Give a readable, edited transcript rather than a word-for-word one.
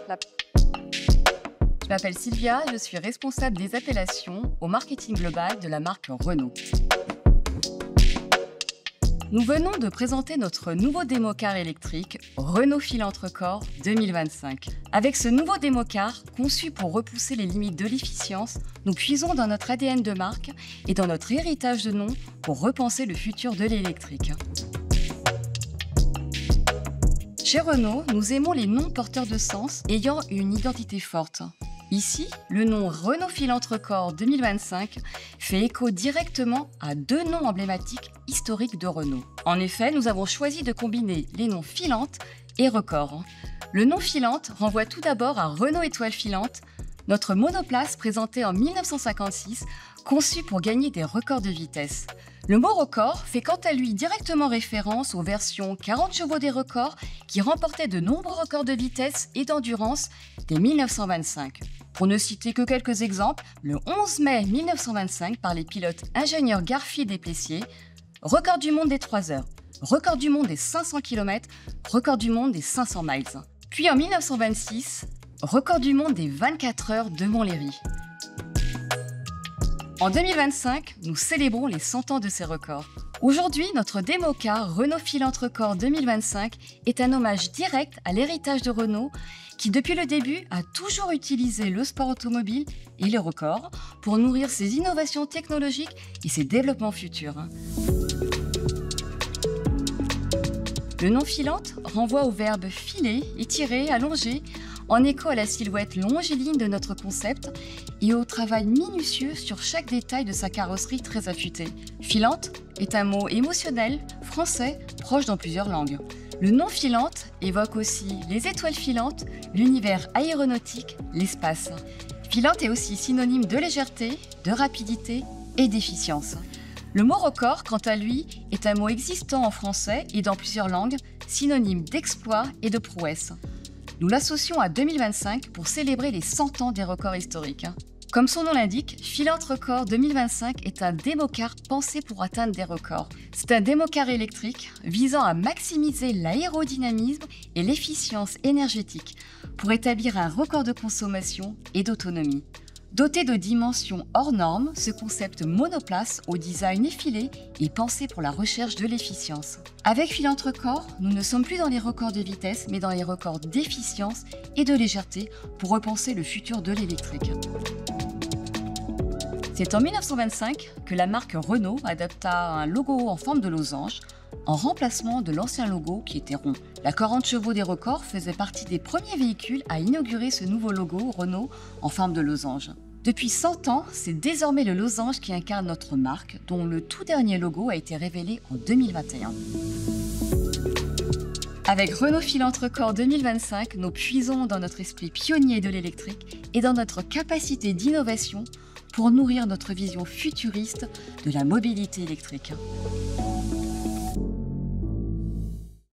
La- Je m'appelle Sylvia, je suis responsable des appellations au marketing global de la marque Renault. Nous venons de présenter notre nouveau démocar électrique Renault Filantre-Corps 2025. Avec ce nouveau démocar, conçu pour repousser les limites de l'efficience, nous puisons dans notre ADN de marque et dans notre héritage de nom pour repenser le futur de l'électrique. Chez Renault, nous aimons les noms porteurs de sens ayant une identité forte. Ici, le nom Renault Filantre-Corps 2025 fait écho directement à deux noms emblématiques historiques de Renault. En effet, nous avons choisi de combiner les noms Filante et Record. Le nom Filante renvoie tout d'abord à Renault Étoile Filante, notre monoplace présentée en 1956, conçue pour gagner des records de vitesse. Le mot record fait quant à lui directement référence aux versions 40 chevaux des records qui remportaient de nombreux records de vitesse et d'endurance dès 1925. Pour ne citer que quelques exemples, le 11 mai 1925 par les pilotes ingénieurs Garfield et Plessier, record du monde des 3 heures, record du monde des 500 km, record du monde des 500 miles. Puis en 1926, record du monde des 24 heures de Montlhéry. En 2025, nous célébrons les 100 ans de ces records. Aujourd'hui, notre démocar Renault Filantre-Corps 2025 est un hommage direct à l'héritage de Renault qui, depuis le début, a toujours utilisé le sport automobile et les records pour nourrir ses innovations technologiques et ses développements futurs. Le nom Filante renvoie au verbe filer, étirer, allonger, en écho à la silhouette longiligne de notre concept et au travail minutieux sur chaque détail de sa carrosserie très affûtée. Filante est un mot émotionnel, français, proche dans plusieurs langues. Le nom Filante évoque aussi les étoiles filantes, l'univers aéronautique, l'espace. Filante est aussi synonyme de légèreté, de rapidité et d'efficience. Le mot record, quant à lui, est un mot existant en français et dans plusieurs langues, synonyme d'exploit et de prouesse. Nous l'associons à 2025 pour célébrer les 100 ans des records historiques. Comme son nom l'indique, Filantre-Corps 2025 est un démocar pensé pour atteindre des records. C'est un démocar électrique visant à maximiser l'aérodynamisme et l'efficience énergétique pour établir un record de consommation et d'autonomie. Doté de dimensions hors normes, ce concept monoplace au design effilé est pensé pour la recherche de l'efficience. Avec Filantre-Corps, nous ne sommes plus dans les records de vitesse, mais dans les records d'efficience et de légèreté pour repenser le futur de l'électrique. C'est en 1925 que la marque Renault adapta un logo en forme de losange, en remplacement de l'ancien logo qui était rond. La 40 chevaux des records faisait partie des premiers véhicules à inaugurer ce nouveau logo Renault en forme de losange. Depuis 100 ans, c'est désormais le losange qui incarne notre marque, dont le tout dernier logo a été révélé en 2021. Avec Renault Filantre-Corps 2025, nous puisons dans notre esprit pionnier de l'électrique et dans notre capacité d'innovation pour nourrir notre vision futuriste de la mobilité électrique.